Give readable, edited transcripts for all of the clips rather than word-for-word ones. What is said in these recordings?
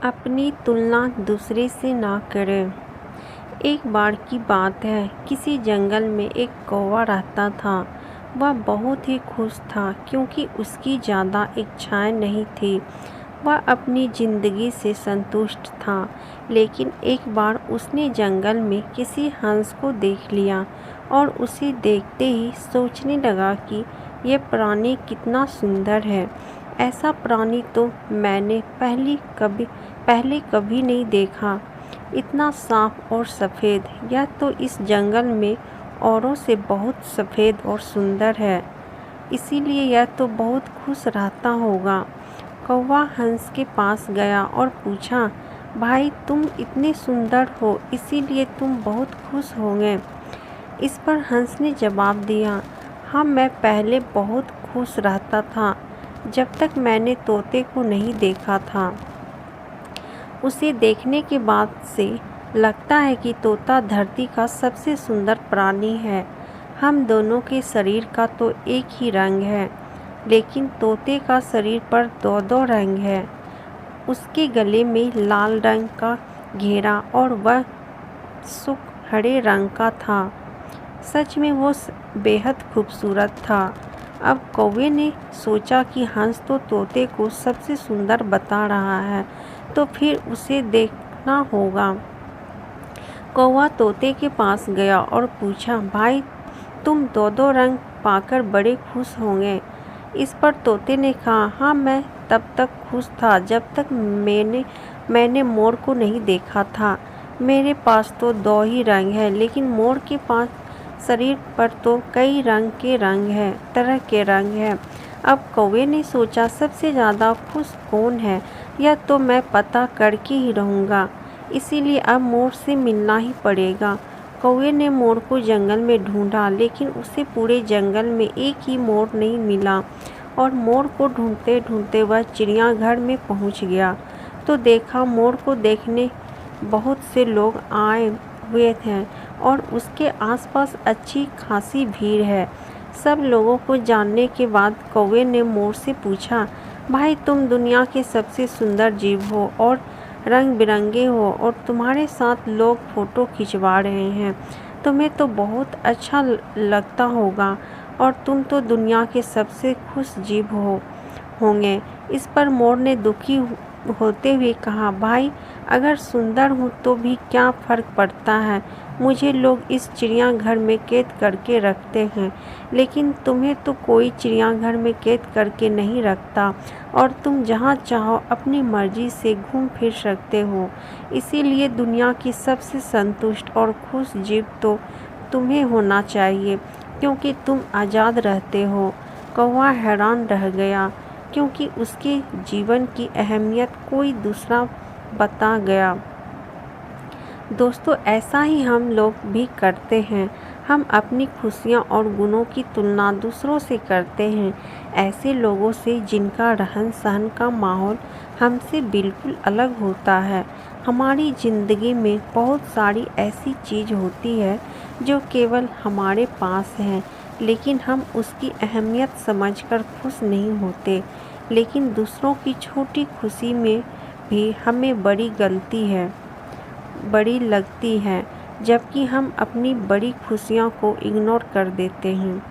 अपनी तुलना दूसरे से ना करें। एक बार की बात है, किसी जंगल में एक कौवा रहता था। वह बहुत ही खुश था क्योंकि उसकी ज़्यादा इच्छाएं नहीं थी। वह अपनी ज़िंदगी से संतुष्ट था। लेकिन एक बार उसने जंगल में किसी हंस को देख लिया और उसे देखते ही सोचने लगा कि यह प्राणी कितना सुंदर है। ऐसा प्राणी तो मैंने पहले कभी नहीं देखा। इतना साफ और सफ़ेद, यह तो इस जंगल में औरों से बहुत सफ़ेद और सुंदर है। इसीलिए यह तो बहुत खुश रहता होगा। कौवा हंस के पास गया और पूछा, भाई तुम इतने सुंदर हो, इसीलिए तुम बहुत खुश होंगे। इस पर हंस ने जवाब दिया, हाँ मैं पहले बहुत खुश रहता था जब तक मैंने तोते को नहीं देखा था। उसे देखने के बाद से लगता है कि तोता धरती का सबसे सुंदर प्राणी है। हम दोनों के शरीर का तो एक ही रंग है, लेकिन तोते का शरीर पर दो दो रंग है। उसके गले में लाल रंग का घेरा और वह सुख हरे रंग का था। सच में वो बेहद खूबसूरत था। अब कौवे ने सोचा कि हंस तो तोते को सबसे सुंदर बता रहा है, तो फिर उसे देखना होगा। कौवा तोते के पास गया और पूछा, भाई तुम दो दो रंग पाकर बड़े खुश होंगे। इस पर तोते ने कहा, हाँ मैं तब तक खुश था जब तक मैंने मोर को नहीं देखा था। मेरे पास तो दो ही रंग है, लेकिन मोर के पास शरीर पर तो कई तरह के रंग हैं। अब कौवे ने सोचा, सबसे ज़्यादा खुश कौन है, यह तो मैं पता करके ही रहूँगा। इसीलिए अब मोर से मिलना ही पड़ेगा। कौवे ने मोर को जंगल में ढूंढा, लेकिन उसे पूरे जंगल में एक ही मोर नहीं मिला। और मोर को ढूंढते ढूंढते वह चिड़ियाघर में पहुंच गया, तो देखा मोर को देखने बहुत से लोग आए हुए थे और उसके आसपास अच्छी खासी भीड़ है। सब लोगों को जानने के बाद कौवे ने मोर से पूछा, भाई तुम दुनिया के सबसे सुंदर जीव हो और रंग बिरंगे हो, और तुम्हारे साथ लोग फ़ोटो खिंचवा रहे हैं। तुम्हें तो बहुत अच्छा लगता होगा और तुम तो दुनिया के सबसे खुश जीव होंगे। इस पर मोर ने दुखी होते हुए कहा, भाई अगर सुंदर हूँ तो भी क्या फ़र्क पड़ता है। मुझे लोग इस चिड़ियाघर में कैद करके रखते हैं, लेकिन तुम्हें तो कोई चिड़ियाघर में कैद करके नहीं रखता और तुम जहाँ चाहो अपनी मर्जी से घूम फिर सकते हो। इसीलिए दुनिया की सबसे संतुष्ट और खुश जीव तो तुम्हें होना चाहिए, क्योंकि तुम आज़ाद रहते हो। कौवा हैरान रह गया, क्योंकि उसके जीवन की अहमियत कोई दूसरा बता गया। दोस्तों, ऐसा ही हम लोग भी करते हैं। हम अपनी खुशियाँ और गुणों की तुलना दूसरों से करते हैं, ऐसे लोगों से जिनका रहन सहन का माहौल हमसे बिल्कुल अलग होता है। हमारी ज़िंदगी में बहुत सारी ऐसी चीज़ होती है जो केवल हमारे पास है, लेकिन हम उसकी अहमियत समझकर खुश नहीं होते। लेकिन दूसरों की छोटी खुशी में भी हमें बड़ी लगती है, जबकि हम अपनी बड़ी खुशियों को इग्नोर कर देते हैं।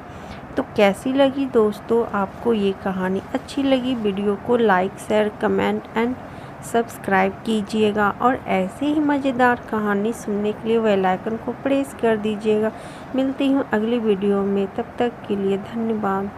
तो कैसी लगी दोस्तों आपको ये कहानी? अच्छी लगी वीडियो को like share comment and subscribe कीजिएगा, और ऐसे ही मज़ेदार कहानी सुनने के लिए बेल आइकन को प्रेस कर दीजिएगा। मिलती हूँ अगली वीडियो में, तब तक के लिए धन्यवाद।